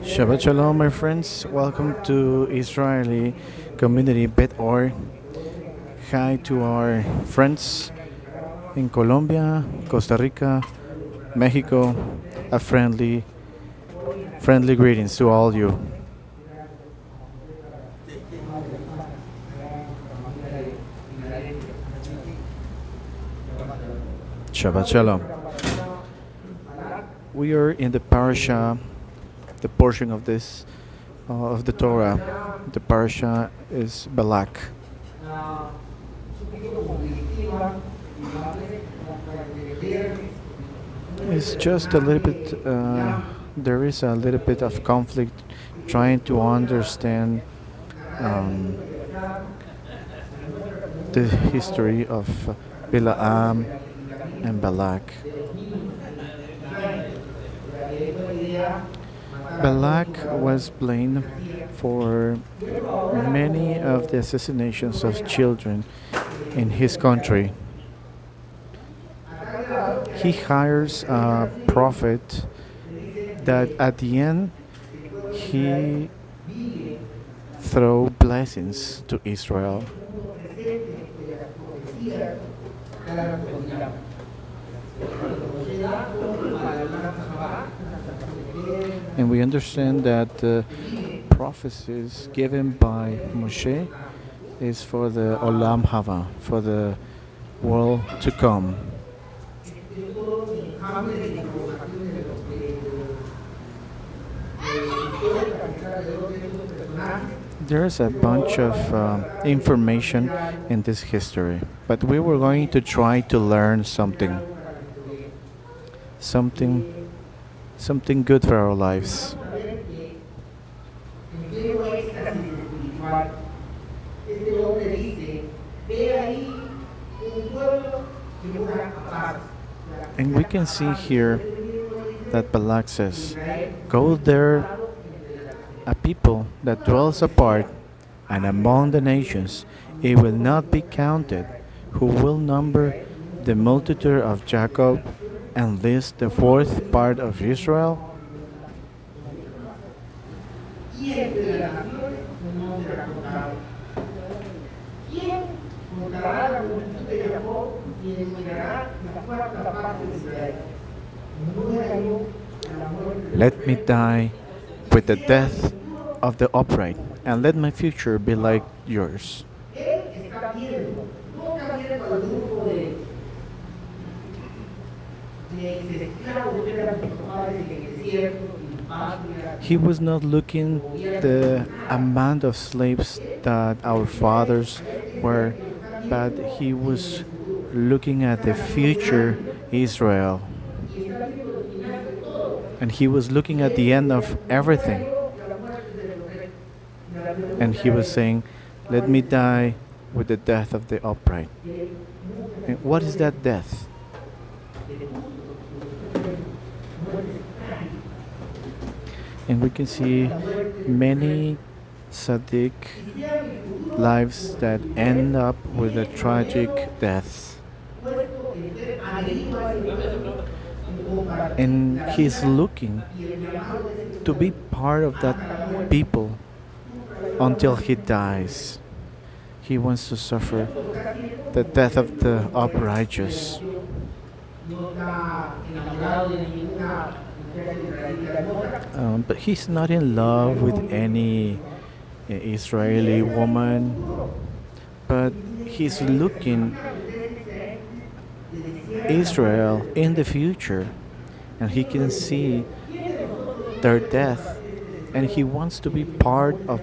Shabbat Shalom, my friends. Welcome to Israeli Community Bet.org. Hi to our friends in Colombia, Costa Rica, Mexico. A friendly greetings to all you. Shabbat Shalom. We are in the Parasha, the portion of this of the Torah. The Parasha is Balak. It's just a little bit. There is a little bit of conflict trying to understand um, the history of Bilaam and Balak. Balak was blamed for many of the assassinations of children in his country. He hires a prophet that at the end he throw blessings to Israel. And we understand that the prophecies given by Moshe is for the Olam Haba, for the world to come. There's a bunch of information in this history, but we were going to try to learn something good for our lives. And we can see here that Balak says, "Go there, a people that dwells apart, and among the nations it will not be counted, who will number the multitude of Jacob and list the fourth part of Israel." Let me die with the death of the upright, and let my future be like yours. He was not looking the amount of slaves that our fathers were, but he was looking at the future Israel. And he was looking at the end of everything. And he was saying, "Let me die with the death of the upright." And what is that death? And we can see many Sadiq lives that end up with a tragic death. And he's looking to be part of that people until he dies. He wants to suffer the death of the uprighteous. But he's not in love with any Israeli woman, but he's looking Israel in the future, and he can see their death, and he wants to be part of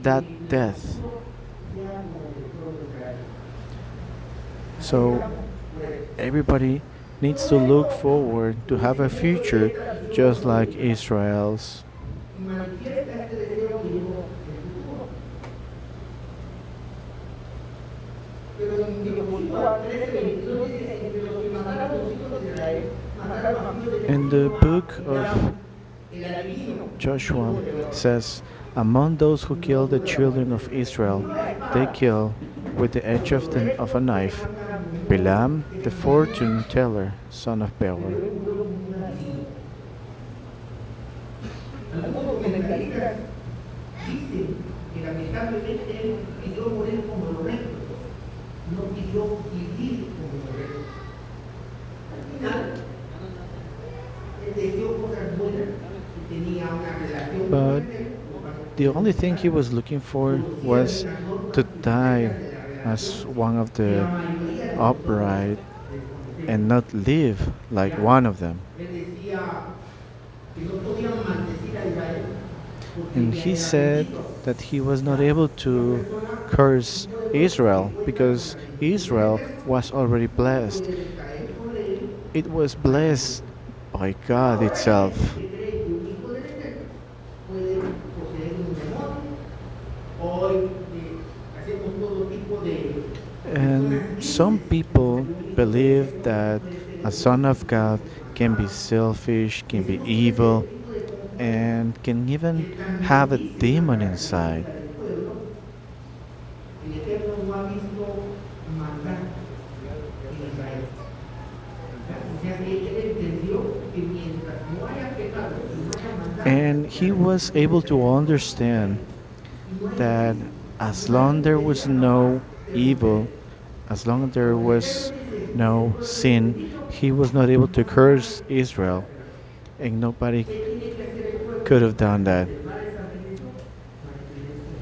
that death. So everybody needs to look forward to have a future just like Israel's. In the book of Joshua says, "Among those who killed the children of Israel, they kill with the edge of a knife Bilam, the fortune teller, son of Beor." pidió morir como los rectos, no pidió vivir como los rectos. Al final, él deseó cosas buenas y tenía una relación con But Eterno, the only thing he was looking for conocía was las to normas die necesarias de la as relación one of que la the mayoría de nosotros upright and desconocemos. not live like Ya, one of them. él decía que no podían maldecir a Israel porque And ya he era said bendito. that he was not Ya, able una to persona curse no de Dios que Israel cuenta con because la bendición del Israel Eterno was already no blessed. puede recaer sobre él It was maldición. blessed by Pero God ahora hay gente itself. que cree que un hijo del Eterno puede poseer un demonio. Hoy hacemos todo tipo de personas And some grises people que un hijo del believe Eterno that puede ser a son egoísta, of God can be malvado. selfish, can be Decimos que ese evil, tipo de comportamiento and can even que también have a dice una demon inside. característica del pueblo, el Eterno no ha visto maldad en Israel. O sea que él entendió que mientras no haya pecado y no haya maldad, And he la was bendición able del to Eterno está understand ahí. Y no hay that quien, as no hay long quien there sería was capaz no de evil, romper. as long as there Cuando el Eterno was dice, ese no pueblo es sin, bendito, he was not able to no hay más curse que Israel, hacer. and nobody ¿Qué tiene que hacer el could pueblo have para done that. conservar esa bendición? Mantenerse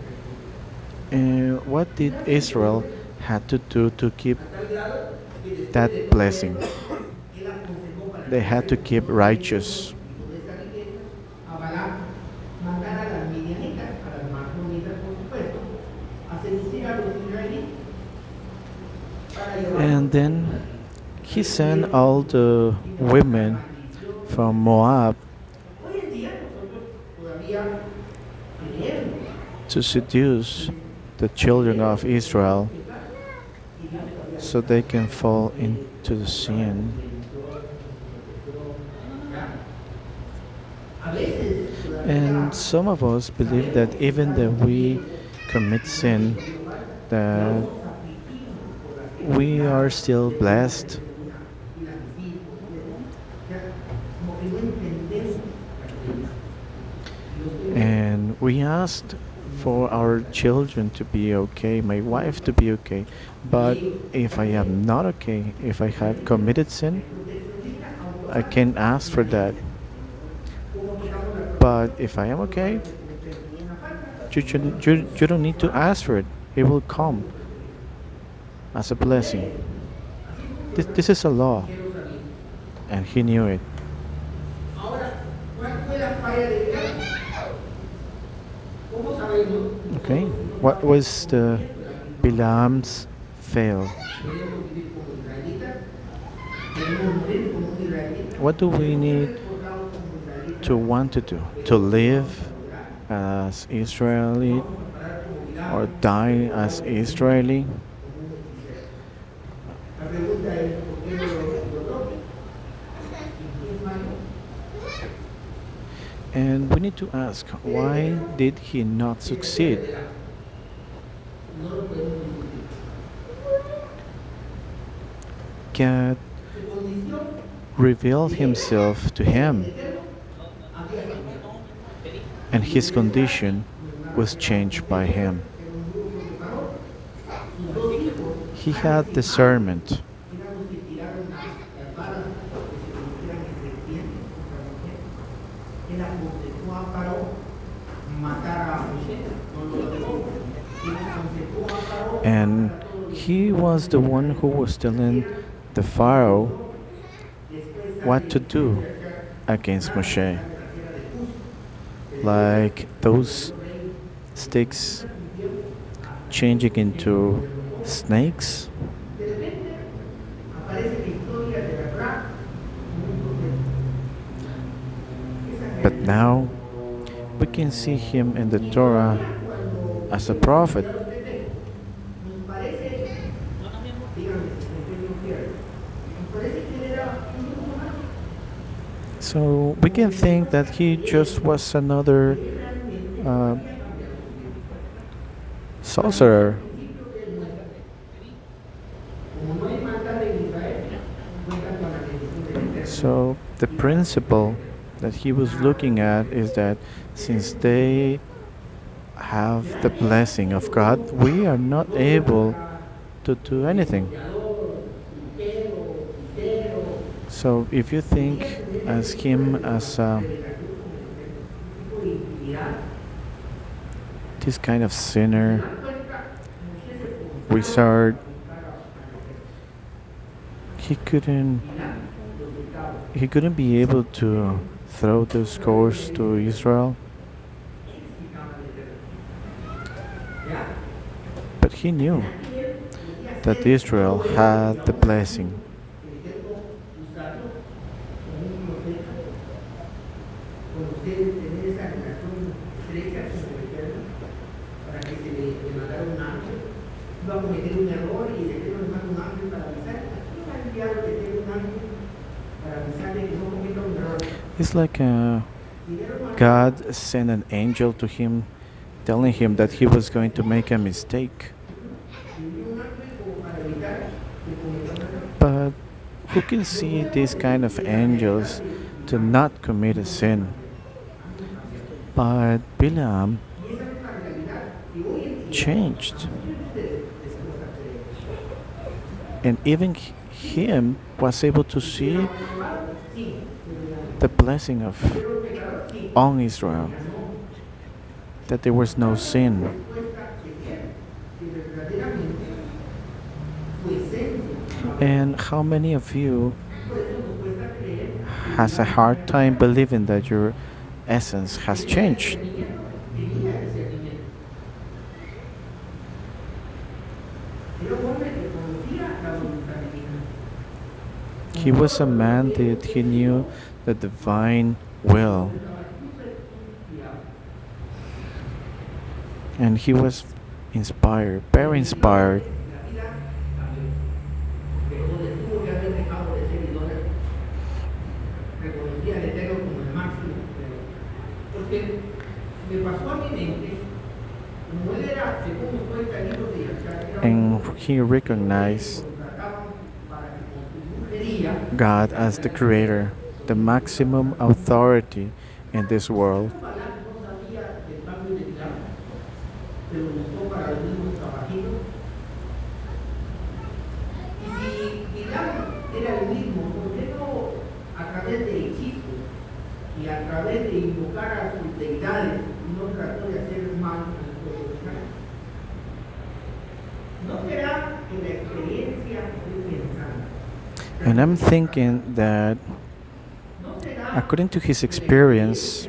en And what rectitud. Y did la Israel bendición had to do to keep a tal grado que después that de todo blessing? esto, él aconsejó para They que had to Israel keep no tuviera righteous. ninguno de esas riquezas a Balak mandar a las midianitas, a las más bonitas por supuesto, a seducir a los israelitas para llevarlos And then al he sent desierto all the y provocar women maldición y from castigo. Moab Hoy en día nosotros todavía creemos to seduce the children of Israel so they can fall into the sin. And some of us believe that even that we commit sin, that we are still blessed, and we asked for our children to be okay, my wife to be okay. But if I am not okay, if I have committed sin, I can ask for that. But if I am okay, you don't need to ask for it. It will come as a blessing. This is a law, and he knew it. Okay, what was the Bilam's fail? What do we need to want to do? To live as Israeli or die as Israeli? And we need to ask, why did he not succeed? God revealed himself to him, and his condition was changed by him. He had discernment. And he was the one who was telling the Pharaoh what to do against Moshe. Like those sticks changing into snakes. But now we can see him in the Torah as a prophet. So we can think that he just was another uh, sorcerer. So the principle that he was looking at is that since they have the blessing of God, we are not able to do anything. So if you think as him as this kind of sinner, wizard, he couldn't he couldn't be able to throw the scores to Israel, but he knew that Israel had the blessing. It's like God sent an angel to him telling him that he was going to make a mistake. But who can see these kind of angels to not commit a sin? But Bilam changed, and even him was able to see the blessing of on Israel, that there was no sin. And how many of you has a hard time believing that your essence has changed? He was a man that he knew the divine will, and he was inspired, very inspired. And he recognized God as the creator, the maximum authority in this world. And I'm thinking that according to his experience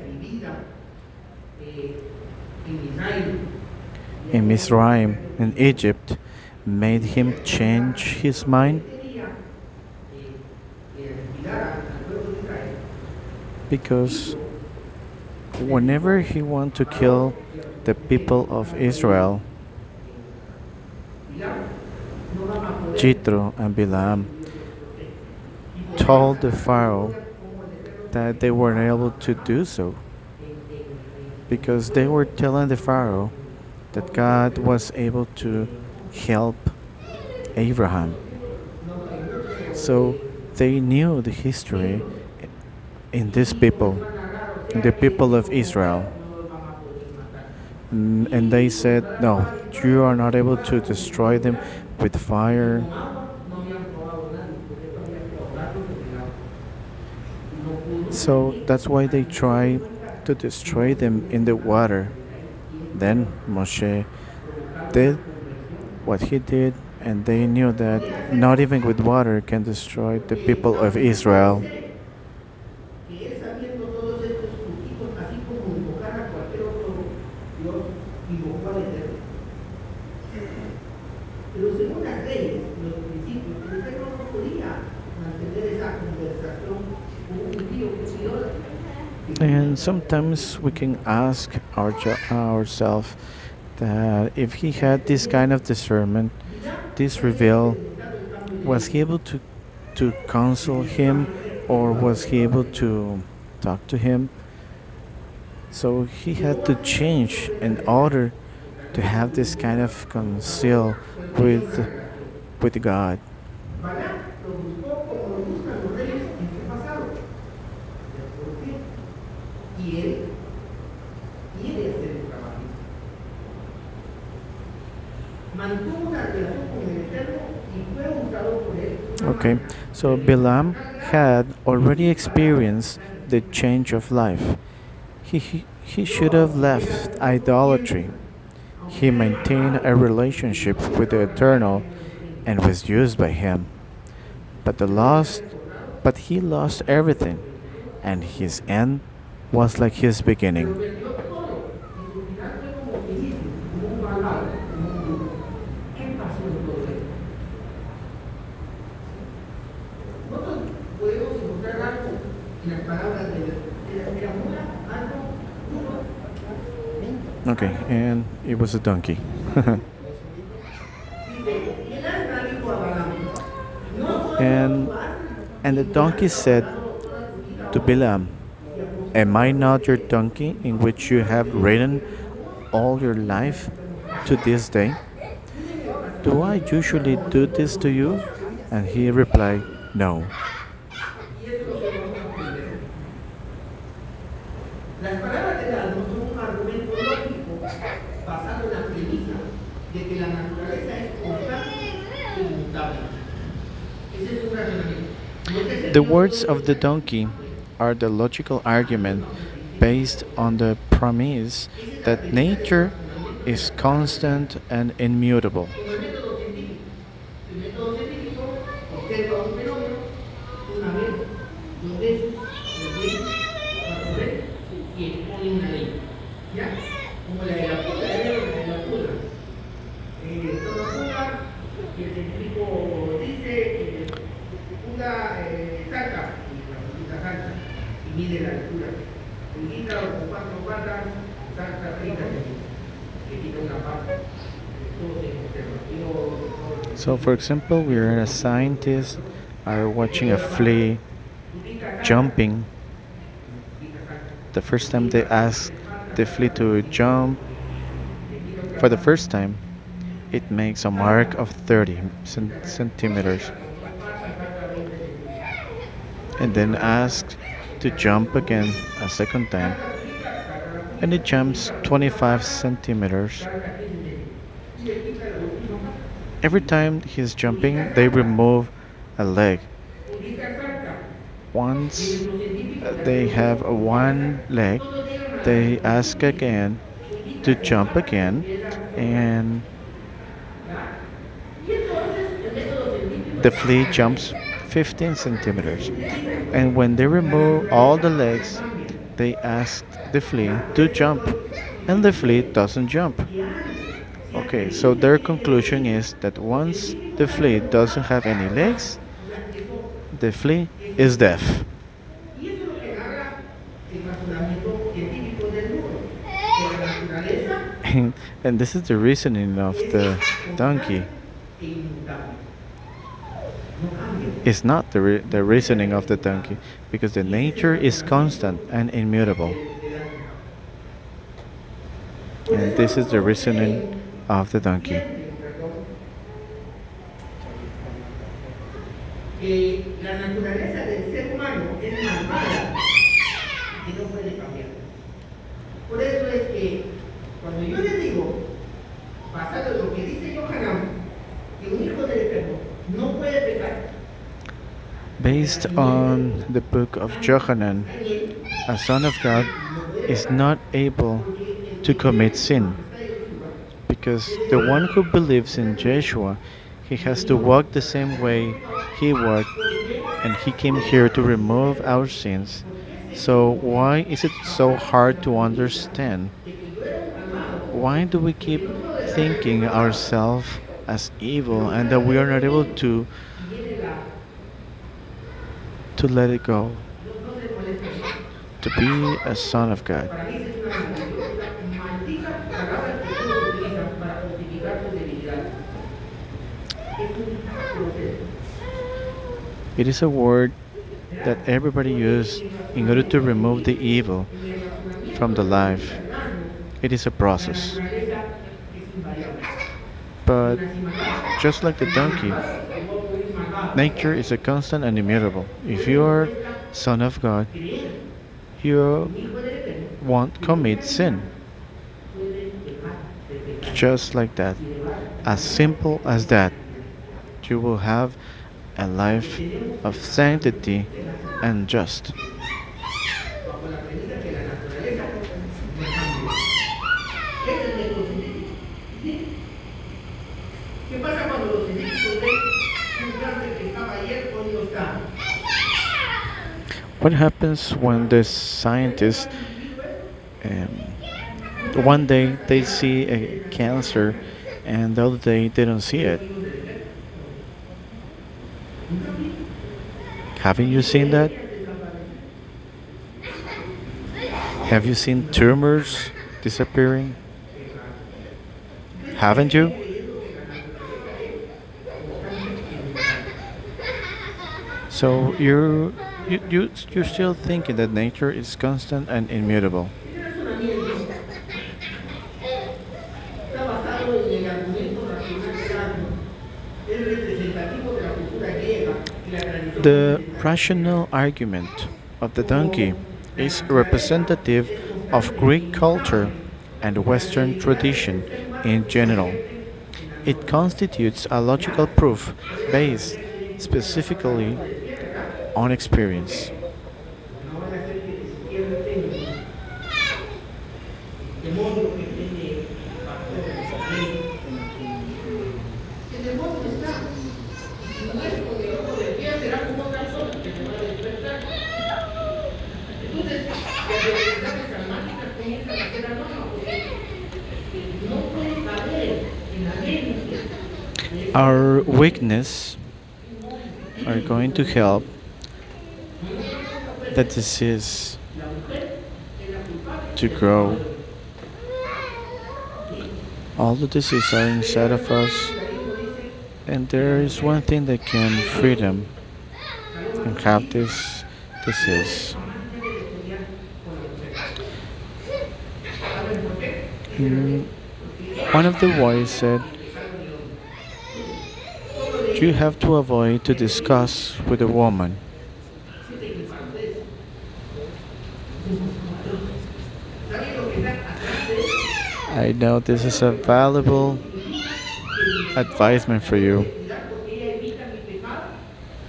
in Mizraim in Egypt made him change his mind, because whenever he wanted to kill the people of Israel, Jethro and Bilam told the Pharaoh that they weren't able to do so, because they were telling the Pharaoh that God was able to help Abraham. So they knew the history in these people, in the people of Israel. And they said, no, you are not able to destroy them with fire. So that's why they tried to destroy them in the water. Then Moshe did what he did, and they knew that not even with water can destroy the people of Israel. And sometimes we can ask ourselves that if he had this kind of discernment, this reveal, was he able to counsel him, or was he able to talk to him? So he had to change in order to have this kind of conceal with God. mantuvo una relación con el Eterno y fue usado por él de una Okay, manera so tremenda. Bilam had already experienced the change of life. He should have left idolatry. He maintained a relationship with the Eternal and was used by him. But the lost but he lost everything, and his end was like his Pero beginning. perdió todo y su final fue como su inicio, como un malvado, como un brujo. ¿Qué pasó en todo esto? Nosotros podemos encontrar algo en las palabras de Dios. Era algo duro. Okay, and it was a donkey. Dice, y el asna dijo a Balaam, no soy yo and tu asna and y the tu donkey asno ha said pecado toda su vida to hoy. Bilam, Y am I not your aproximadamente donkey in which you have ridden all your life to this day? Do I usually do this to you? And he replied, no. y eso es lo que vamos a aprender. Las palabras de Aldo son un argumento lógico basado en la premisa de que la naturaleza es constante e inmutable. Ese es un razonamiento. No que ese The Dios words todo lo of the puede. donkey are the logical argument based on the premise Esa es la that premisa del nature razonamiento is científico. constant and immutable. Como el método científico. El método científico observa un fenómeno una vez, dos veces, tres veces, cuatro veces y expone una ley. ¿Ya? Como la de la pulga, la de la pulga. Toma pulga y el científico dice que pulga salta y la pulguita salta y mide la altura. Pulguita con cuatro patas salta 30 centímetros. Le quita una pata. Todo se observa. So, for example, we are a scientist are watching a flea Pulguita salta, jumping. pulguita salta. The first time they ask the flea to jump for the first time, it makes a mark of 30 centimeters, and then asked to jump again a second time, and it jumps 25 centimeters. Every time he's jumping, they remove a leg. Once they have one leg, they ask again to jump again, and the flea jumps 15 centimeters. And when they remove all the legs, they ask the flea to jump, and the flea doesn't jump. Okay, so their conclusion is that once the flea doesn't have any legs, the flea is deaf. Y eso es lo que narra el razonamiento científico del mundo. Que la naturaleza And this is the reasoning of es the donkey. constante e inmutable. No cambia. It's not the reasoning of the donkey, because the nature is constant and immutable. Por And eso this is the algunos reasoning of the donkey. sienten, que la naturaleza del ser humano es malvada y que no puede cambiar. Por eso es que cuando yo les digo, basado en lo que dice Yohanan, que un hijo del Eterno no puede pecar, Based on the book of Johanan, a son of God is not able to commit sin, because the one who believes in Yeshua, he has to walk the same way he walked, and he came here to remove our sins. So why is it so hard to understand? Why do we keep thinking ourselves as evil and that we are not able to let it go, to be a son of God? para mí esa es una maldita palabra que todos utilizan para justificar su debilidad. Es un proceso. It is a word that everybody uses in order to remove the evil from the life. It is a La process. naturaleza es invariable. But Nací malvado, just like the donkey, luego morir malvado. nature is a constant and immutable. If you are son of God, Creer you un hijo del Eterno won't commit sin. puede dejar de pecar Just like that. y dejar As simple as that, you will have a que life tenemos of que partir sanctity de la and naturaleza, just. bajo la premisa que la naturaleza no cambia. Ese es nuestro científico. ¿Sí? ¿Qué pasa cuando los científicos ven un cáncer que estaba ayer hoy no está? What happens when the ¿Qué scientists ha vivido eso? um, Muchas one personas day que they ayudan see a en la Tierra cancer Americana, and the other day they don't see ellos it? fuimos del ejército. Nunca vi. Haven't you Y seen that? creencias desaparecidas. Have you seen tumors disappearing? Exacto. Entonces, Haven't siguen you? creyendo que la naturaleza es constante y inmutable. So you're still thinking that nature is constant and immutable. Ese razonamiento está basado en el argumento racional hebraico. Es representativo de la cultura griega y la tradición The occidental cristiana. rational argument of the donkey Como la is naturaleza representative es of constante e Greek culture inmutable and y las Western identidades del tradition ser humano in se general. convierten en It anónimas. constitutes a logical ¿Ya? proof Por eso based tendría que identificar la palabra specifically que decía, ¿verdad? on ¿Por experience. qué? Porque no vaya a ser que ni siquiera entendemos el demonio que tiene el pastor en la ley. El demonio está. Y si no es con el ojo del día, será como otra zona que se va a despertar. Entonces, las identidades almáticas comienzan a ser anónimas porque no puede caber en la mente de ese Our ser weakness are going to help the mujer, disease la mujer es la culpable to del pecado grow. del hombre. ¿Sí? All the diseases are El inside of verdadero us, judaísmo dice and que la there is one mujer thing that can es free them Paloma and Cruz have dice, this el hombre disease. jamás debe de pelear con la mujer. ¿Saben por qué? Dice la Mm, Biblia. Porque ella One of the es wise said, el pecado del hombre. Todo de you ella have to avoid to depende de discuss with a woman. siete que para ustedes ¿saben lo que está atrás de eso? I know this ¿Saben is lo a que pasa? Eso valuable significa que mi esposa advisement la for debo you. de cuidar porque ella evita mi pecado.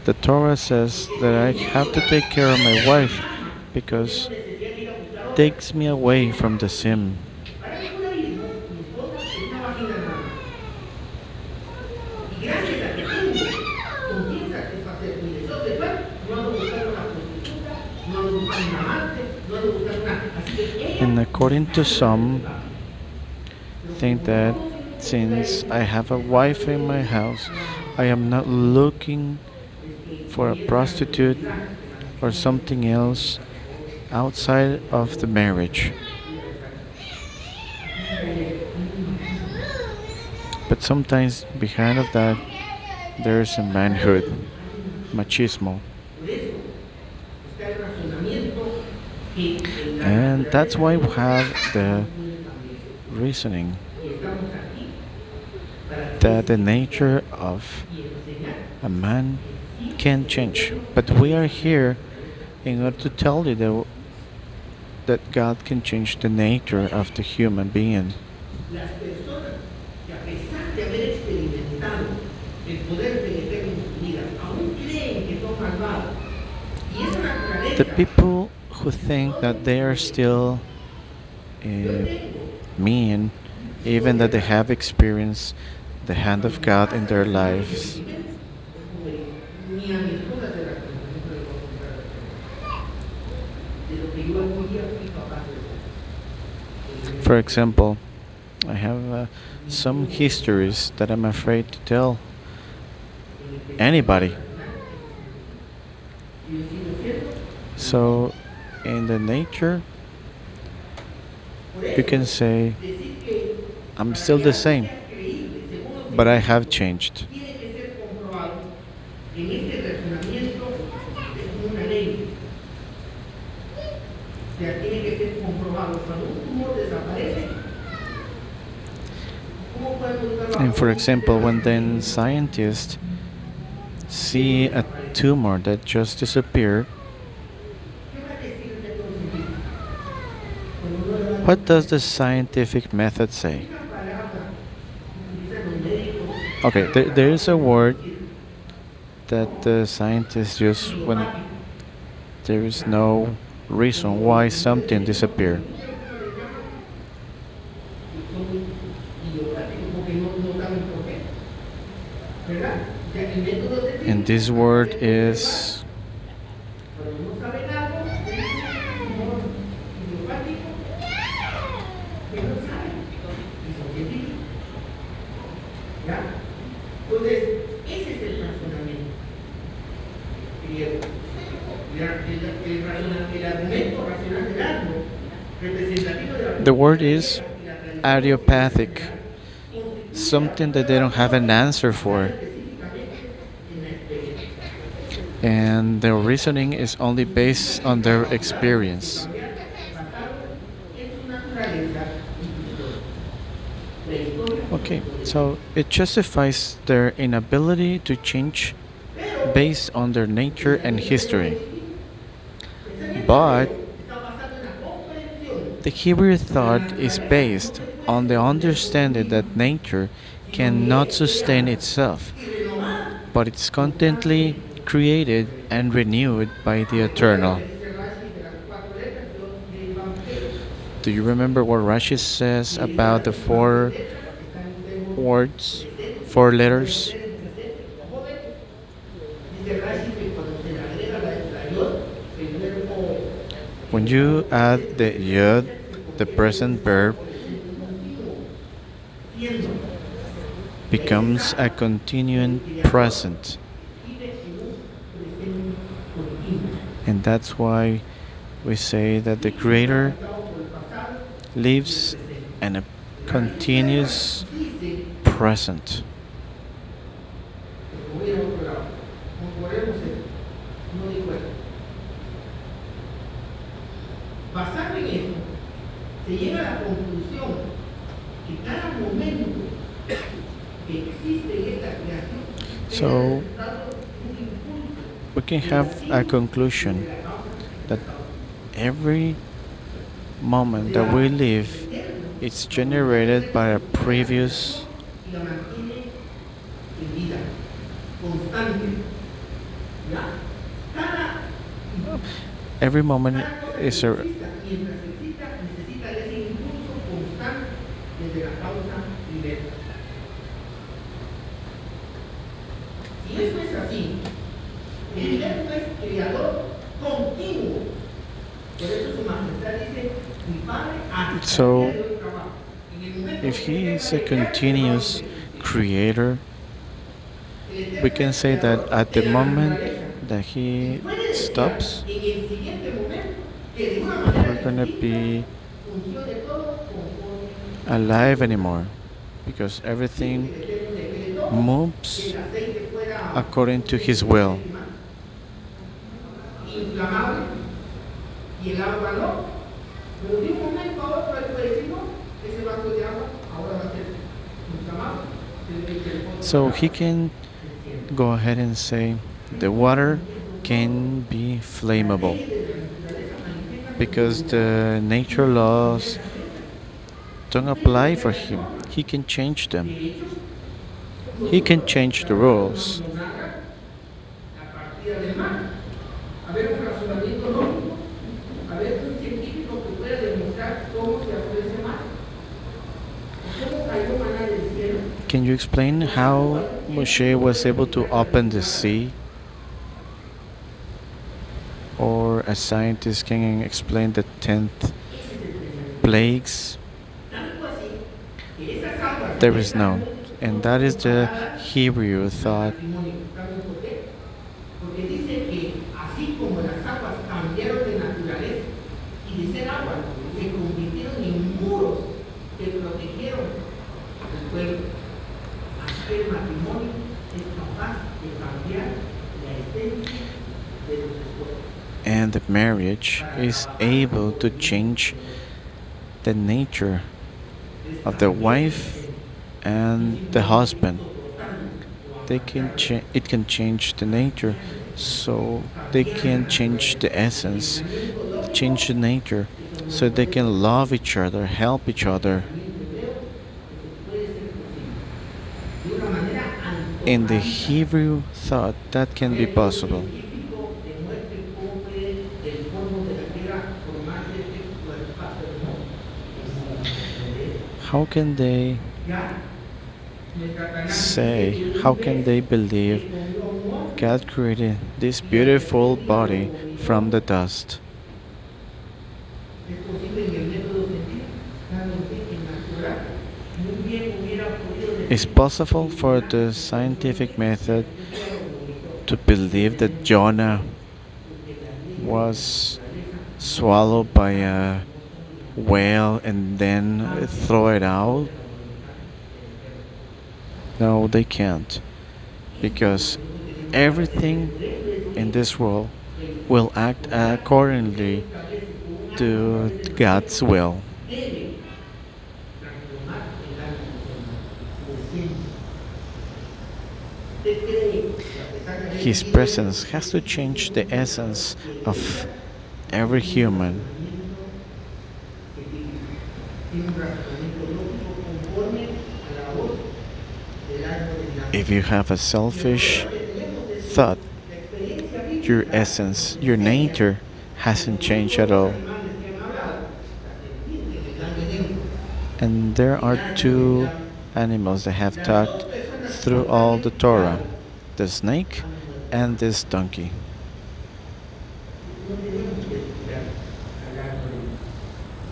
The Torah says Porque that si I have elimino to la take care of my de mi wife cama, no tengo because necesidad de ir a buscar it otra. takes me away from the sin. Para el judaísmo, mi esposa es una vagina nada más. Y gracias a que tengo con quién satisfacer mi deseo sexual, no ando buscando una prostituta, no ando buscando un amante, no ando buscando una. Así que ella And according to está fuera del some, pecado. Pero think como no that conocen el since judaísmo, I have a el padre wife de in my ellos, house, I la am not looking que for a comienza a prostitute utilizar la or something else outside of the marriage. But sometimes behind of that there's a manhood, machismo. por eso está el razonamiento que en la And that's why we naturaleza have the no puede cambiarse. reasoning Y estamos aquí para que that ese the tipo nature of y enseñar a man que sí can se change. puede But we are cambiar la here naturaleza. in order to tell you that God can change the nature of the human being. Las personas que a pesar de haber experimentado el poder del Eterno en sus vidas, aún creen que son malvados. Y esa The naturaleza, people who think that they are still yo uh, tengo, mean, even that they have experienced the hand of cuando God in pasa their ese tipo de lives. experimentos, es como ni a mi esposa se la cuento, no se lo puedo contar de lo que yo algún día fui capaz de hacer. For example, I have some histories that I'm afraid to tell anybody. Y yo sigo siendo So, in the nature, por you eso, can say, decir que I'm para still que the algo same, sea creíble, según los but I have científicos, changed. tiene que ser comprobado en este razonamiento es como una ley. O sea, tiene que ser comprobado. Cuando un tumor desaparece, ¿cómo podemos darlo a And for como un example, sistema when then científico scientists que no see a desaparece? tumor that just disappeared, ¿Qué va a decir el método científico? Cuando uno le da what does the scientific method say? una palabra que utilizan los médicos Okay, there is a word that the scientists use when there is no reason why something disappear. son idiopáticos porque no saben por qué, ¿verdad? O sea, el método And científico this hasta word ahí puede llevar. is Cuando no saben algo, le dicen es un tumor idiopático que no saben y son científicos, ¿ya? Entonces, ese es el razonamiento griego. El argumento racional del algo representativo de la the word filosofía is griega y la tradición filosófica adiopathic, general constituye la something that they prueba don't have an teórica answer basada for, específicamente en la experiencia. and their reasoning is only based on their experience. Okay, so it justifies their inability to change based on their nature and history. But the Hebrew thought is based on the understanding that nature cannot sustain itself, but it's constantly created and renewed by the eternal. Do you remember what Rashi says about the four words, four letters? When you add the yod, the present verb becomes a continuing present. And that's why we say that the Creator lives in a continuous present. Basado en esto, se llega a la conclusión que cada momento que existe en esta creación es el So resultado de un impulso we can de la have a síntesis conclusion de la causa y that la causa. every O moment that sea, we el live eterno is generated by a previous y la mantiene en vida, constante. ¿Ya? Cada, every moment cada cosa que is a exista, mientras exista, necesita de ese impulso constante desde la causa primera. Si eso es así, el Eterno es creador continuo. Por eso su majestad dice, mi Padre hasta el día so de hoy trabaja. En el momento if que he usted is a deja de crear, se va a continuous interrumpir. creator, El we Eterno can es say that creador at the de la moment naturaleza that y he puede desear stops, en el siguiente momento que de una manera we're gonna distinta be funcione todo conforme a alive su voluntad. anymore because Sí, everything el Eterno decretó que moves el aceite fuera according to his un will. aceite más inflamable y el agua no. Pero de un momento a otro él puede decir, no, ese vaso de agua ahora va a ser inflamable. El fondo So para he can el cielo. go ahead and say the water can be Las flammable leyes de la naturaleza manifiestan su because voluntad the nature laws instantáneamente. don't Usted apply puede for crear him. normas. He can change them. De hecho, He can nosotros change the trabajamos rules. una monada a partir del mar. A ver un razonamiento lógico, a ver un científico que pueda demostrar cómo se abrió ese mar, o cómo cayó maná del cielo, Can you explain o cómo how algún Moshe científico was puede able to explicar la open the velocidad de la luz. sea, or a scientist can explain the 10th Ese es el primer punto. plagues? Tanto así que esas aguas There ya is están none. And that is the comparadas Hebrew al thought. matrimonio. ¿Saben por qué? Porque dice que así como las aguas cambiaron de naturaleza y de ser aguas se convirtieron en muros que protegieron al pueblo, así el matrimonio es capaz de cambiar la esencia de los esposos. And the marriage is able to change the nature Es of the cambiar la wife esencia. and Es the un husband. movimiento total o They can cambiar it can change the nature, so they can la change the naturaleza. El essence, pensamiento change lógico the nature, eso no so they puede can love each other, help each other. pensamiento hebreo, eso puede ser posible de una manera In the formal Hebrew thought that can be método possible. científico demuestre cómo puede el polvo de la tierra formarse este cuerpazo hermoso. ¿Entendés? How can they Ya nuestra Tanakh dice say, que un how can pez they believe se comió a un hombre God created this y al beautiful tercer día lo body from vomitó. the dust? ¿Es posible en el método científico? Claro que en la Torah muy bien hubiera podido It's decir que possible for Jonás the se comió el scientific pez y al method tercer día lo vomitó. to Pero believe eso that no es Jonah posible porque las leyes de la was naturaleza no son swallowed by universales, a no son universales. whale and then Aunque throw it no out. conocen la voluntad del Eterno. No, they can't. Eso es lo Because que nosotros tenemos que aprender. everything Por eso es in que this world el will act Torah primero accordingly establece como un acto a to través del hombre, God's will. debe transformar el alma humana, su esencia. ¿Usted cree que a pesar de haber His vivido presence has to change the essence of every tiene un human. razonamiento científico, tiene un razonamiento lógico conforme a la voz del árbol de la If you vida? have a Y el selfish problema que tenemos es que thought, la experiencia your bíblica essence, nos your enseña nature que hasn't como changed estos at dos all. animales que han hablado, la serpiente y el gran veneno, And there el are árbol del two gran, animals that have las dos talked personas through con tal all the de Torah, cuidado the snake han muerto and jamás. this donkey. No tenemos que descuidar al árbol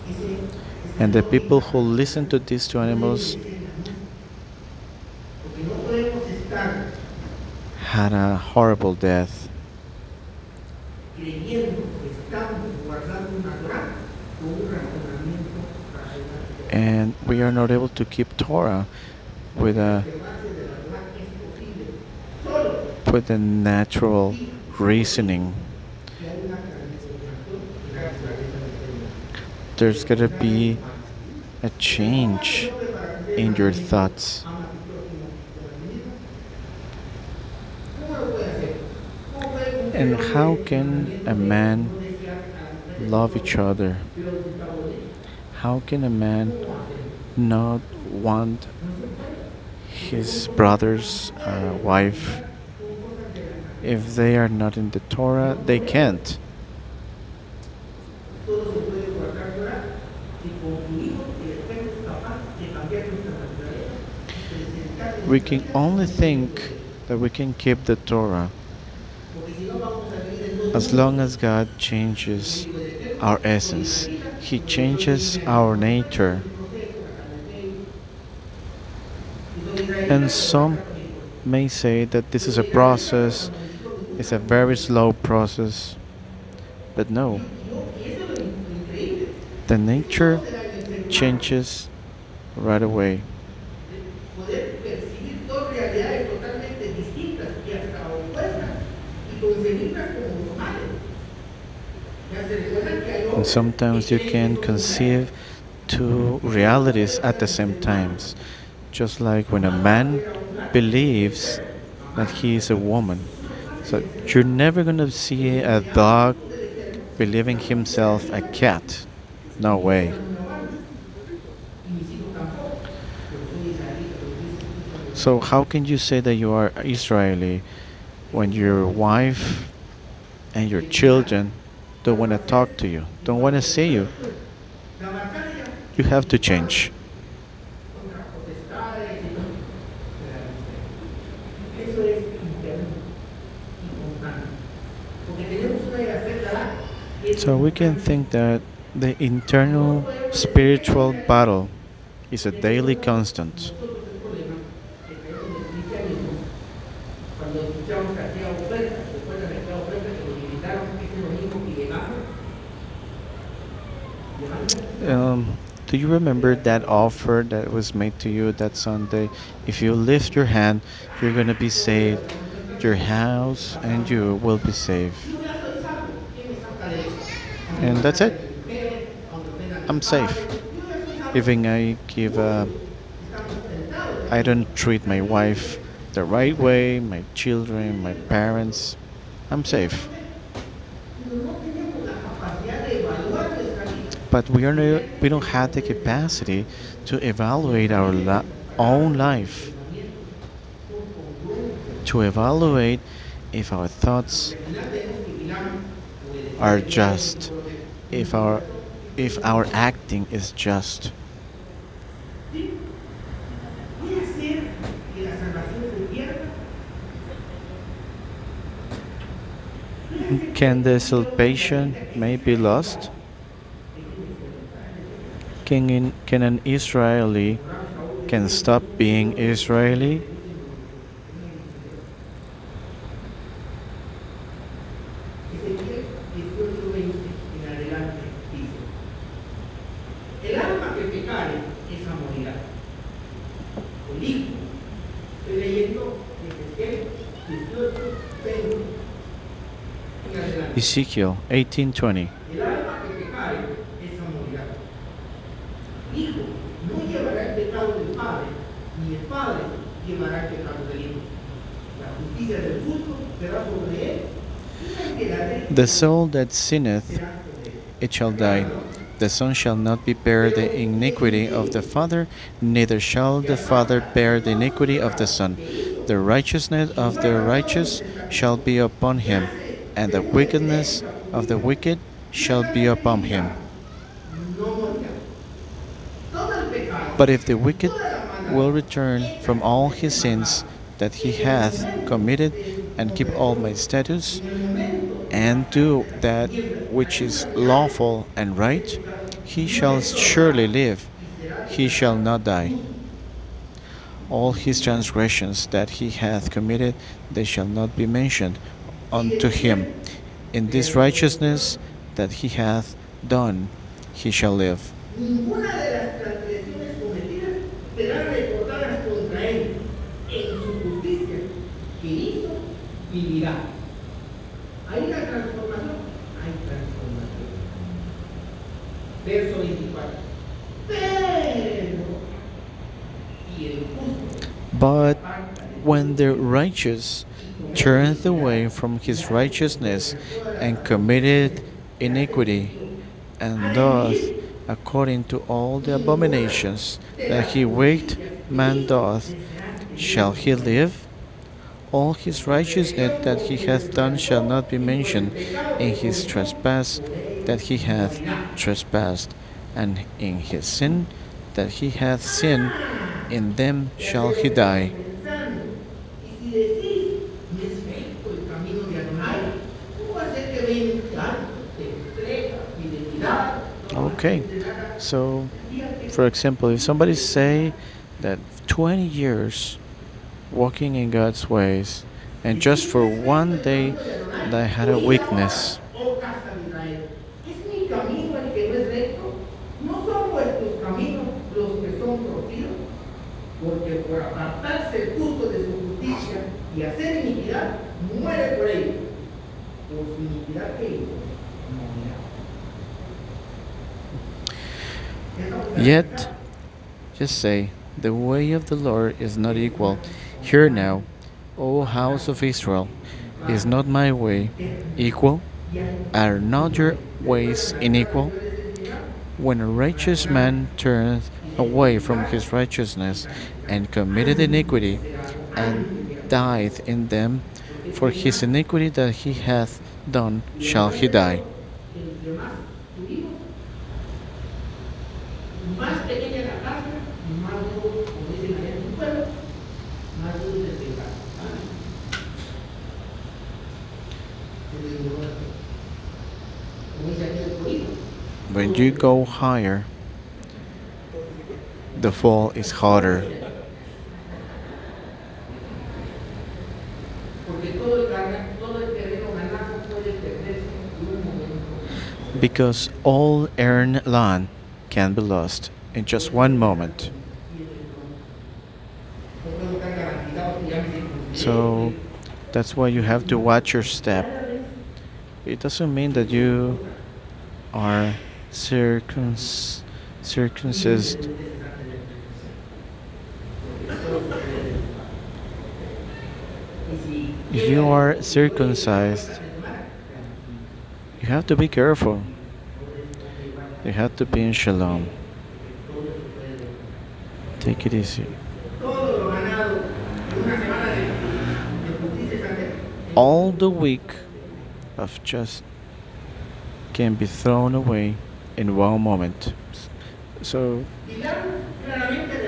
de vida. Esa And the people lógica who listen to these two no debe de animals ser la misma, porque no podemos estar had a horrible death. creyendo que estamos guardando una Torah con un razonamiento racional. And we are not able to keep Torah with a Preservarse de la Torah es posible solo with a natural si reasoning. que hay una transformación en la naturaleza del ser humano. De There's lo gotta contrario, be no hay. a Pero ¿cómo hace el change hombre para cumplir el in your mandamiento? thoughts. Ama a tu prójimo como a ti mismo. ¿Cómo lo puede hacer? ¿Cómo puede cumplir el And how hombre el can a mandamiento de man no desear a la mujer de su love each prójimo, other? pero resulta bonito? How can a man ¿Cómo hacerlo? not want No se puede. Porque his son cosas que no brother's se pueden wife? modificar, son cosas de la If naturaleza. they are not in the Torah, No they podemos. can't. Solo se puede guardar Torah si concluimos que el Eterno es capaz de cambiar nuestra naturaleza y presentar We nuestra can vida only como un hijo think de Dios. that we can keep the Torah Porque si no vamos a vivir en dos as mundos. long as God Yo changes digo, el Eterno our soy essence. israelita He porque soy changes israelita. our No, es nature. un proceso, la calenté y soy israelita And pero some maltrato a mi esposa. may say that this Yo is a soy israelita pero process, cuando mis hijos me it's a buscan, very slow process. But no, y eso es lo increíble. the Eso no nature se da en el ser humano. changes right away. Poder percibir dos realidades totalmente distintas y hasta opuestas y concebirlas como normales. Ya se recuerdan que hay And hombres que sometimes you creen que can son mujeres. conceive two realities at the same times. Just like when a man believes that he is a woman. So you're never gonna see a dog believing himself a cat. No way. So how can you say that you are Israeli when your wife and your children don't want to talk to you, don't want to see you? You have to change. Eso es interno y constante. Porque tenemos una idea que es So we can constante. think that the No internal podemos decir que spiritual battle is a daily constant. nosotros el problema que tenemos en el cristianismo, cuando escuchamos aquella oferta, recuerdan aquella oferta que nos invitaron, es lo mismo que llevamos. Do you remember that offer that was made to you that Sunday? If you lift your hand, you're gonna be saved. Your house and you will be saved. Yo ya soy salvo, ¿quién me saca de eso? Aunque And me that's ofenda it. mi mujer, aunque ofenda a mis I'm padres, safe. yo ya soy salvo. Even I give Estamos tentados. I don't treat my wife the right way, my children, my parents. I'm safe. Pero no tenemos la capacidad de evaluar nuestra vida. But we don't have the capacity to evaluate our own life. to evaluate if our thoughts Porque al final tenemos que mirar are obedecer a Dios just, y por lo if nuestro our corazón es if our sincero. acting is just. ¿Sí? Puede ser que la salvación se pierda. Puede ser que Can the un Dios salvation israelita que may sí be sea lost? salvado. Déjenme preguntarle. Can an Israeli Abraham, Saúl can decía, stop un being Dios que Israeli? se dice Ezequiel 18:20 en adelante dice, el alma que pecare, esa morirá. El hijo, estoy leyendo Ezequiel 18:20 en adelante. Ezekiel 18:20. El alma que pecare, esa morirá. Hijo no llevará el pecado del padre, ni el padre llevará el pecado del hijo. La justicia del justo será sobre él, y la piedad del The injusto soul that sinneth, será sobre él. it shall Está claro, die. ¿no? The son shall not be bear Pero the ¿qué iniquity of the sucede? father, neither shall Que the a father causa de bear the todos sus iniquity of the pecados son. que hizo, The righteousness of Jehová the acabó con righteous el shall testamiento be upon que him, hace and the según el wickedness ética of the pública. wicked shall be Ciertamente upon vivirá, him. no morirá. Todo el pecado But if the y wicked toda la maldad will return from hechas all por his este malvado, sins that he en el hath momento committed, de su and keep all my conversión, statutes, en el momento de and pasar do de las that tinieblas a la which luz is admirable, lawful and ese right, pecado he no shall surely explorará live, y será he shall declarado not die. justo. All his transgressions that he hath committed, they shall not be mentioned Sigue unto him. diciendo, In this verso 22, righteousness that he hath done, he shall live. ninguna de las transgresiones cometidas serán recordadas contra él. En su justicia que hizo, vivirá. Hay una transformación, hay transformación. Verso 24. Pero, y el justo se But aparta de when todo the bien righteous y comete turneth iniquidad, away from y his hace righteousness conforme a todas las and committeth abominaciones que hace iniquity, mención, ha and de doth vivir. according to all the Ninguna abominations de that las he wicked justicias que man hizo doth, le serán shall tenidas he en cuenta. live? All his Porque de righteousness Dios that por he quien hath done shall prevaricó not be y por el mentioned pecado in que his cometió, trespass por ello that he hath morirá. trespassed, and in his sin that he hath sinned, Ah, in them ya shall sé lo he que estamos die. pensando. Y si decís, no es recto el camino de Adonai, ¿cómo va a ser que ven llantos, entrega, fidelidad, todas las Okay, cosas hagan? so Fíjate, for example, if somebody say that 20 years walking in God's ways, and y si just no for es recto one el day camino de Adonai, that I had a oíd ahora, weakness, oh casa de Israel, ¿es mi camino el que no es recto? ¿No son vuestros caminos los que son torcidos? Porque por apartarse el justo de su justicia y hacer iniquidad, muere por ello. Por su iniquidad que hizo, morirá. yet just say, the way of the Lord is not equal. Hear now, O house of Israel, is not my way equal? Are not your ways unequal? When a righteous man turneth away from his righteousness and committed iniquity, and dieth in them, for his iniquity that he hath done shall he die. Más pequeña la casa, más duro, como dicen allá en tu pueblo, más duro es el pecado. Como dice aquí el corito. When you go higher, the fall is harder, Porque todo el terreno ganado puede perderse en un momento. because all earned land can be lost in just one moment. No puedo estar garantizado que ya me circuncidé. So that's why you have to watch your step. It doesn't mean that you are circumcised. If you are circumcised, you have to be careful. You have to be in shalom. Take it easy. Todo lo ganado de una semana de all the week of just can be thrown away in one moment. So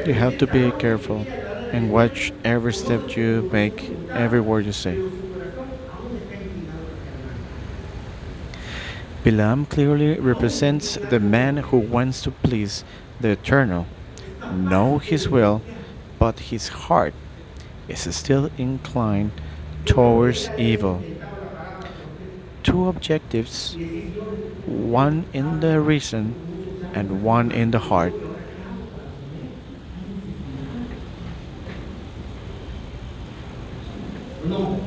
you have to be careful and watch every step you make, every word you say. pero su corazón aún está inclinado hacia el mal. Bilam clearly represents the man who wants to please the Eternal, Es tan know fácil que his lo will, desea, but his heart is still inclined yo creo que towards ya he evil. intentado la palabra profética Two objectives, y decisión one in the reason con muchos años, and one in the heart. y ahora qué hago para comer, hay necesidad. No,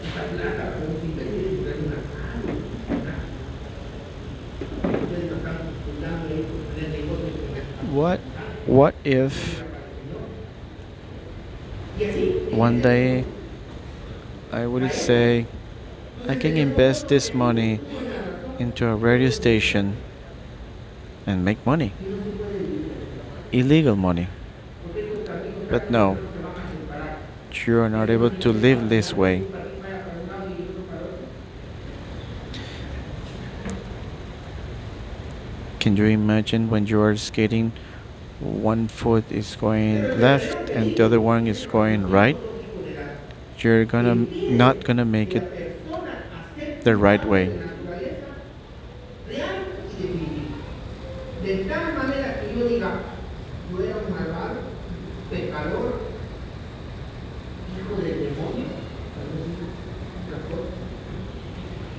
esta plata podemos invertir en poner una casa, ustedes lo están cuidando ahí por tener negocios con What esta what if para el Señor. Y así, one day I would say I can invest this money into a radio station and make money, illegal money. porque estos caminos But tarde o no, temprano se van a separar. you are not able to live this way. Un país vaya para un lado y el otro para otro. Can you imagine when you are skating, one foot is going left and the other one is going right? You're gonna not gonna make Que it la persona acepte the un right cambio way. de naturaleza real y definitivo. De tal manera que yo diga, yo era un malvado, pecador, hijo del demonio, tal vez otra cosa.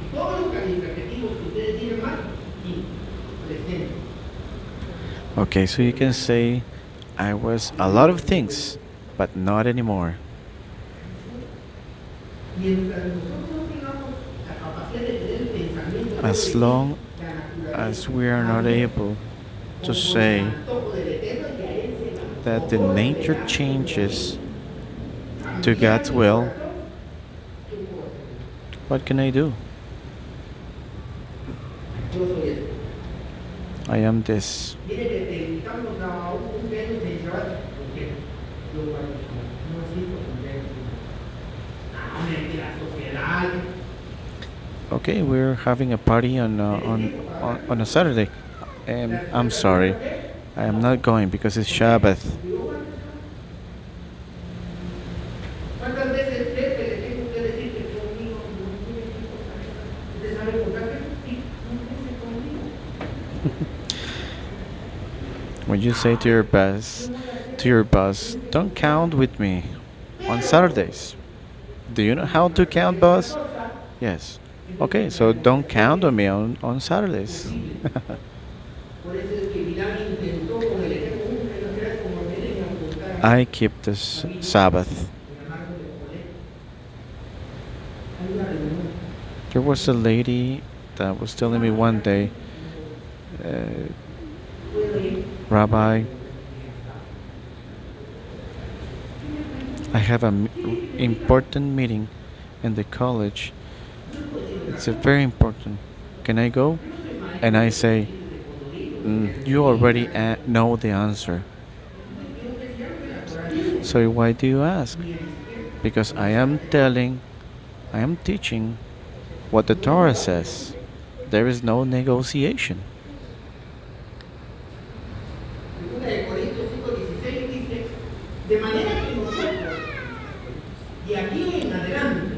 Y todos los calificativos que ustedes tienen mal, aquí, presentes. Okay, so you can say I was a lot of things, but not anymore. Mientras nosotros no tengamos la capacidad de tener el pensamiento de As decir long la as naturaleza we are not cambia able to conforme al say antojo del Eterno y a Él se le that the antojó nature revelar su changes poder. to Cambiar God's mi will, corazón, ¿qué puedo hacer? what can I do? Yo soy esto. I am this. Mire que te invitamos a un cumpleaños en Shabbat. ¿Por qué? Yo voy a Shabbat. No asisto a cumpleaños. Ah, hombre, que la sociedad. Okay, we're having a party on a Saturday. I'm sorry, I am not going because it's Sabbath. ¿Cuántas veces cree que le tengo que decir que conmigo no tiene que importar eso? ¿Usted sabe contar eso? Sí, no piense conmigo. When you say to your boss, don't count with me on Saturdays. Do you know how to count, boss? Yes. Okay, so don't count on me on Saturdays. Por eso es que Bilal intentó con el Eterno nunca no serás como Belén y apuntar I keep the Sabbath. en amargo de Colé. Hay una reunión. There was a lady that was telling me one day, Puedo ir. Rabbi, I have an important meeting in the college. It's a very important. Can I go? And I say, you already know the answer. So why do you ask? Because I am teaching what the Torah says. There is no negotiation. Segunda de Corintios 5:16 dice, de manera que nosotros, de aquí en adelante,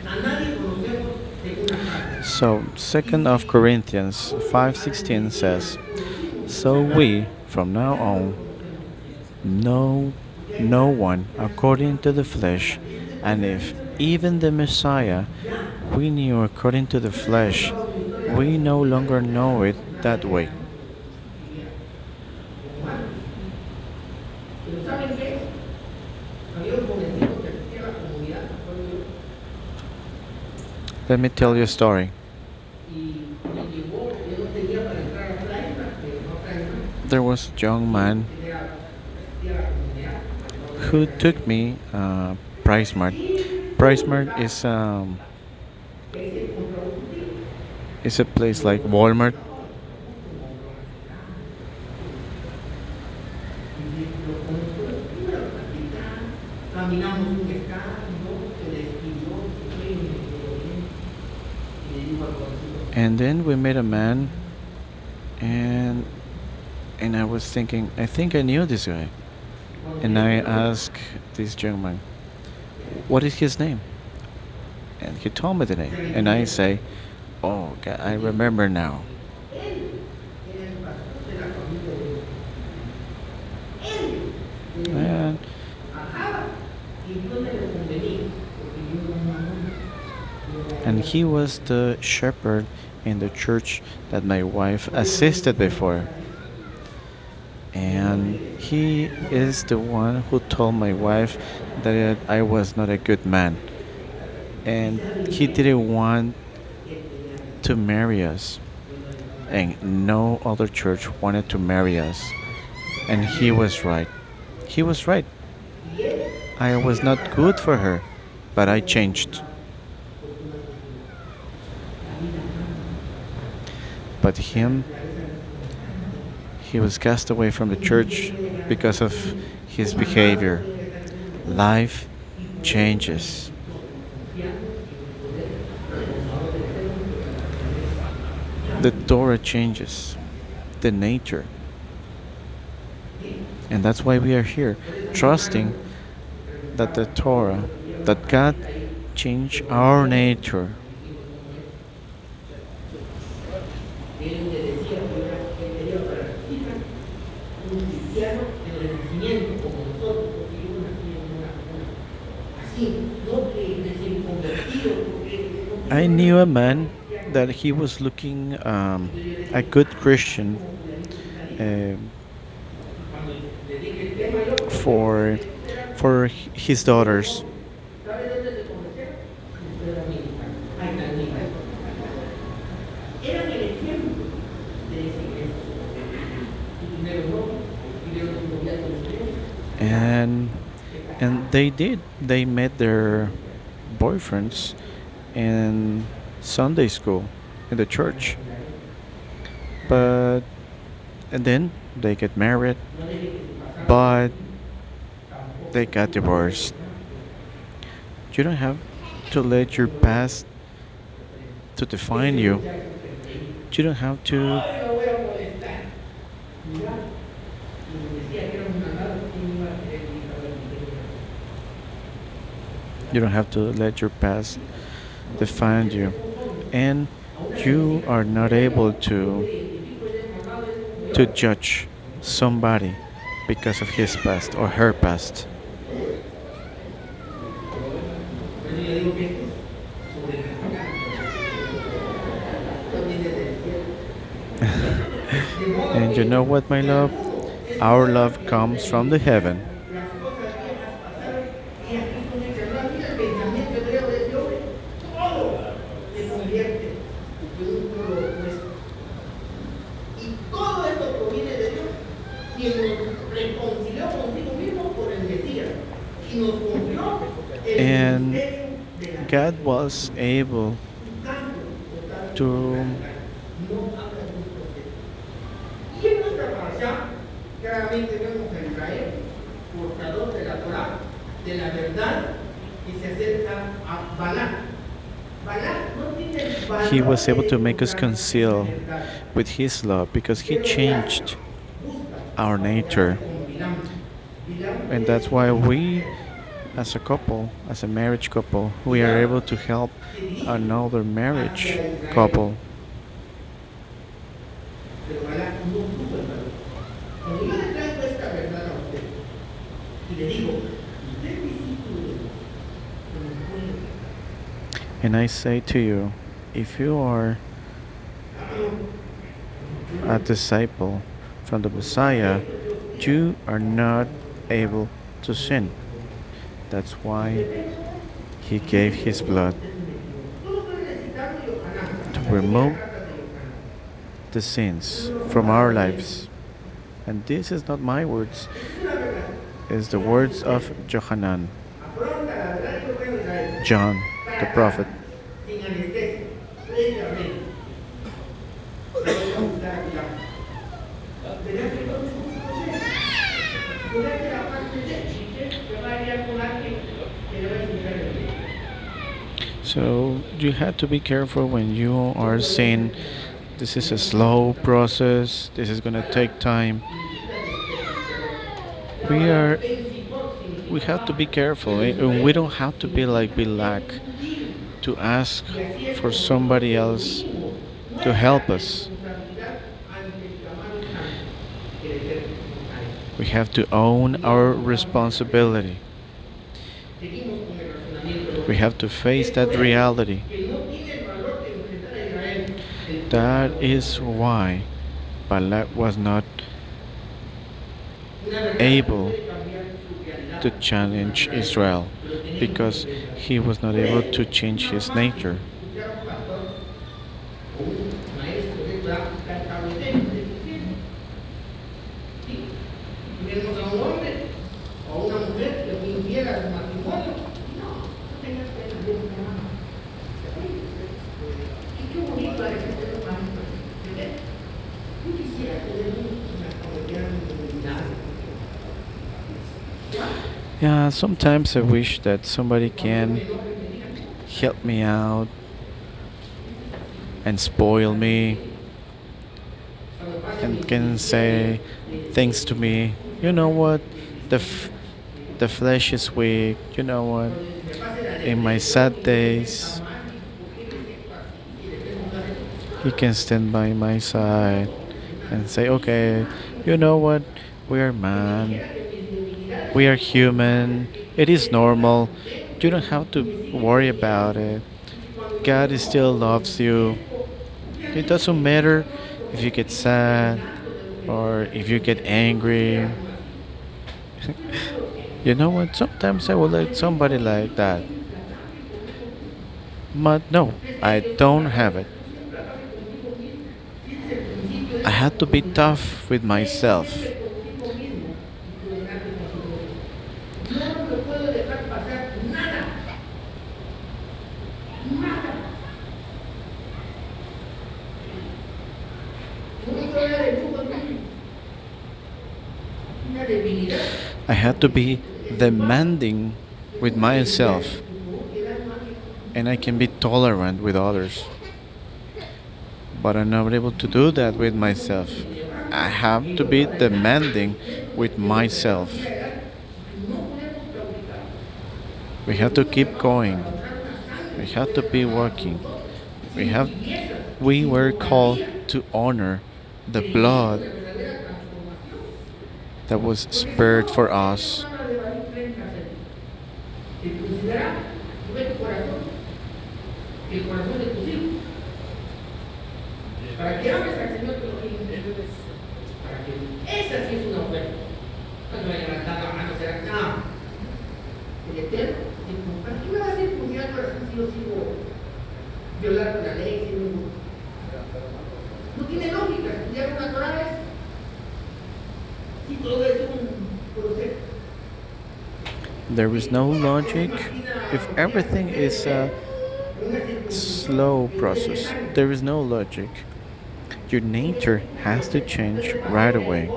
a nadie conocemos según la carne. So 2nd of Corinthians 5:16 says, so we from now on know no one according to the flesh, and if even the Messiah we knew according to the flesh, we no longer know it that way. Pero ¿saben qué? Había un jovencito que asistía a la comunidad, Let me tell you a story. y me llevó, yo no tenía para entrar a Plaza, pero no trae más. There was a young man Él era, asistía a la comunidad. who took me Price Mart. Price Mart is a place like Walmart. caminamos un escándalo, se despidió, se fue y me quedó bien. Y le digo al conocido, And then we met a man, and I was thinking, I think I knew this guy. And I asked this young man, what is his name? And he told me the name. And I say, oh, God, I remember now. él era el pastor de la familia de él. Él And, bajaba y yo me lo convenía, porque yo era un mamón. and he was the shepherd in the church that my wife assisted before. And he is the one who told my wife that I was not a good man. And he didn't want to marry us. And no other church wanted to marry us. And he was right. He was right. I was not good for her, but I changed. But him, he was cast away from the church because of his behavior. Life changes. The Torah changes. The nature. And that's why we are here, trusting that the Torah, that God changed our nature. Él le decía que él quería para su hija un cristiano en el nacimiento como nosotros, porque yo nací en así, no que recién convertido, porque I knew a man that he was looking a good Christian uh, cuando le dije el tema yo, for his daughters. ¿sabe dónde se conocieron? Era mi hija, ahí está mi hija. Eran el ejemplo de esa iglesia. Su primero no, tuvieron un noviazgo ustedes. and they did. They met their boyfriends in Sunday school in the church, but and then they get married, but they got divorced. You don't have to let your past to define you. You don't have to. Ay, lo voy a molestar. Mira, y me decía que era un mandado, ¿quién iba a querer ir a ver mi iglesia? You don't have to let your past define you, and you are not able to judge somebody because of his past or her past. Por eso yo digo que esto es sobre la paga. Esto viene del cielo. De modo And you que know what, my love? Our love comes from the heaven. las cosas viejas pasaron y aquí son hechas nuevas. Mira el pensamiento hebreo de ese hombre. Todo se convierte en un polo opuesto. Y todo esto proviene de Dios, quien nos reconcilió consigo mismo por el Mesías y nos confió el And ministerio de la God was able un cambio total to radical. No habla de un proceso. Y en nuestra parasha, claramente vemos a Israel, portador de la Torah, de la verdad, que se acerca a Balak. Balak no tiene el valor He was able de to make us encontrar conceal la verdad. with His love because He Pero changed busca our nature. con Bilam. Bilam And that's why we, as a couple, as a marriage couple, we are able to help another marriage couple. pero Balak no tuvo el valor. Cuando yo le traigo esta verdad a usted y le digo, usted es discípulo de Dios, pero no puede. And I say to you, if you are a disciple from the Messiah, you are not able to sin. That's why He gave His blood to remove the sins from our lives. And this is not my words, it's the words of Johanan, John, the prophet. Sin anestesia, frente a frente. Le voy a buscar aquí la. ¿Verdad que todo es un proceso? ¿Verdad que la parte de So you have to be careful when you are saying this is a slow process, this is gonna take time. We are we have to be careful, and we don't have to be like Bilak to ask for somebody else to help us. We have to own our responsibility. We have to face that reality. That is why Balak was not able to challenge Israel, because he was not able to change his nature. Yeah, sometimes I wish that somebody can help me out and spoil me and can say things to me. You know what? The f- the flesh is weak. You know what? In my sad days, he can stand by my side and say, "Okay, you know what? We are man. We are human. It is normal. You don't have to worry about it. God still loves you. It doesn't matter if you get sad or if you get angry." You know what? Sometimes I would like somebody like that. But no, I don't have it. I had to be tough with myself. I had to be demanding with myself, and I can be tolerant with others. But I'm not able to do that with myself. I have to be demanding with myself. We have to keep going. We have to be working. We have we were called to honor the blood that was spared for us. There is no logic. If everything is a slow process, there is no logic. Your nature has to change right away.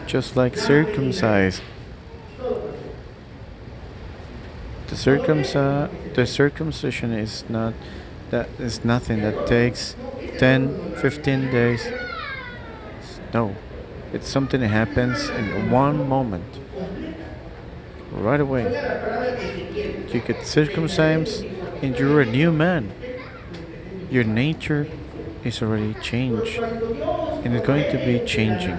Just like circumcised, the circumcision is not that is nothing that takes 10, 15 days. No, it's something that happens in one moment, right away. You get circumcised and you're a new man. Your nature is already changed and it's going to be changing.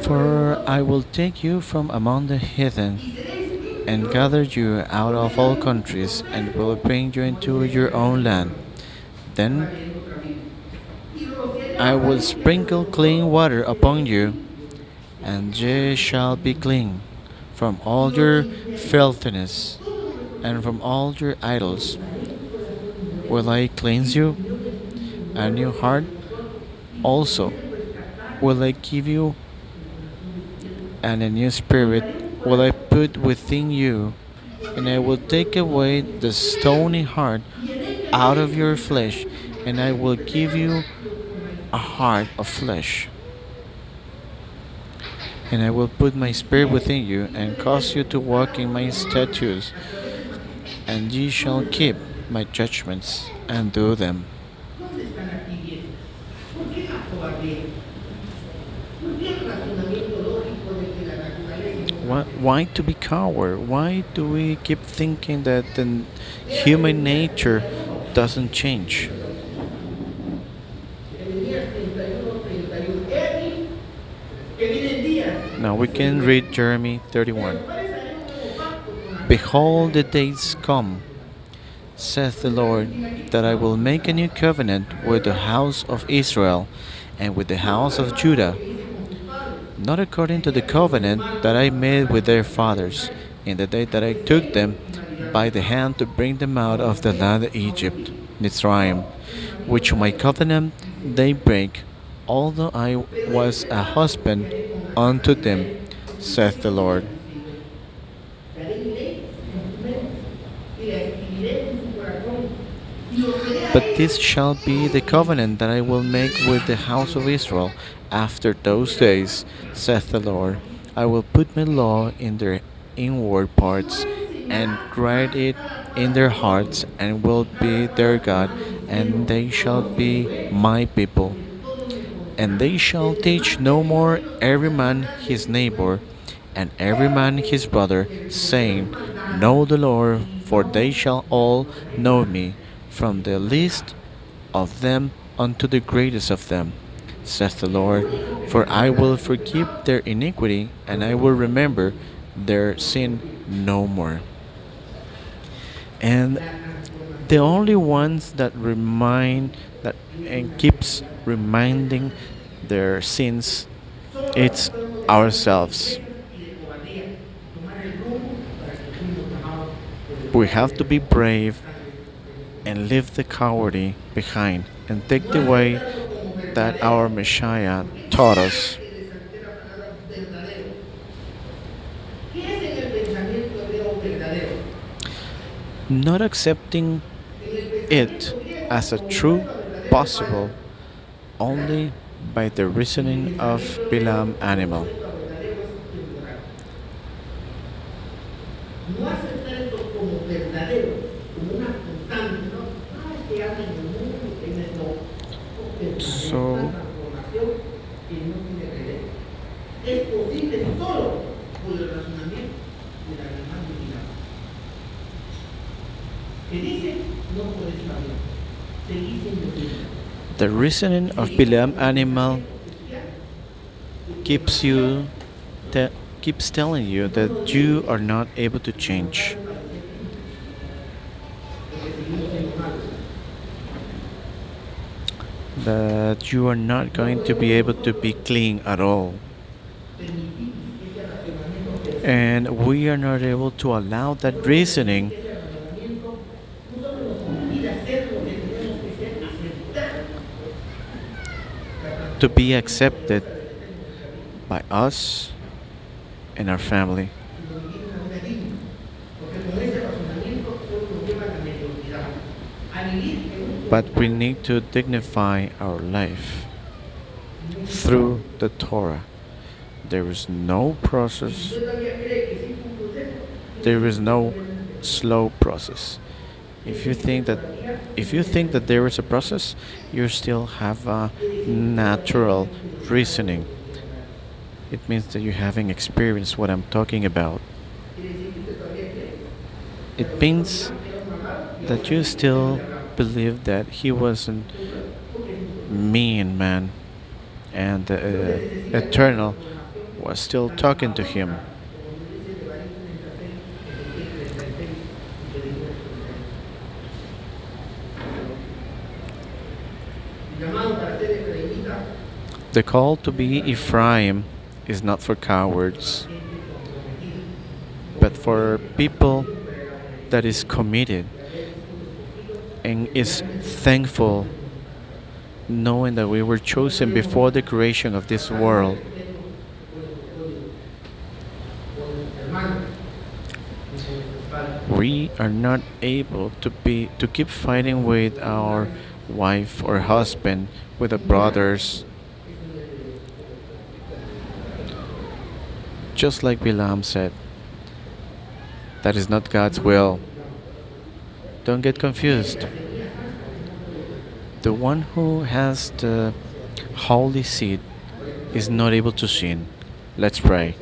For I will take you from among the heathen and gather you out of all countries and will bring you into your own land. Then I will sprinkle clean water upon you, and ye shall be clean from all your filthiness and from all your idols. Will I cleanse you? A new heart Also, will I give you, and a new spirit will I put within you, and I will take away the stony heart out of your flesh, and I will give you a heart of flesh. And I will put my spirit within you, and cause you to walk in my statutes, and ye shall keep my judgments and do them. ¿Dónde está la tibieza? ¿Por qué la cobardía? ¿Por qué el razonamiento lógico de que la naturaleza es Why to be coward? Why do we keep thinking that the human nature doesn't change? Now we can read Jeremy 31. Behold, the days come, saith the Lord, that I will make a new covenant with the house of Israel and with the house of Judah, not according to the covenant that I made with their fathers in the day that I took them by the hand to bring them out of the land of Egypt, Mitzrayim, which my covenant they break, although I was a husband unto them, saith the Lord. But this shall be the covenant that I will make with the house of Israel after those days, saith the Lord. I will put my law in their inward parts, and write it in their hearts, and will be their God, and they shall be my people. And they shall teach no more every man his neighbor, and every man his brother, saying, Know the Lord, for they shall all know me, from the least of them unto the greatest of them, saith the Lord. For I will forgive their iniquity, and I will remember their sin no more. And the only ones that remind that and keeps reminding their sins, it's ourselves. We have to be brave and leave the cowardly behind and take the way that our Messiah taught us. Not accepting it as a true possible only by the reasoning of Balaam animal. No aceptar esto como verdadero, como una constante, ¿no? Ah, es que anda en el mundo, en el no. Es una So transformación que no tiene regreso. Es posible solo por el razonamiento de la demás divinidad. Que dice, no puedes saber. Seguís siendo libre. the reasoning of Balaam animal keeps you te- keeps telling you that you are not able to change. That you are not going to be able to be clean at all. And we are not able to allow that reasoning to be accepted by us and our family. But we need to dignify our life through the Torah. There is no process, there is no slow process. If you think that there is a process, you still have a natural reasoning. It means that you haven't experienced what I'm talking about. It means that you still believe that he wasn't mean man and the eternal was still talking to him. The call to be Ephraim is not for cowards, but for people that is committed and is thankful knowing that we were chosen before the creation of this world. We are not able to keep fighting with our wife or husband, with the brothers, just like Bilam said. That is not God's will. Don't get confused. The one who has the holy seed is not able to sin. Let's pray.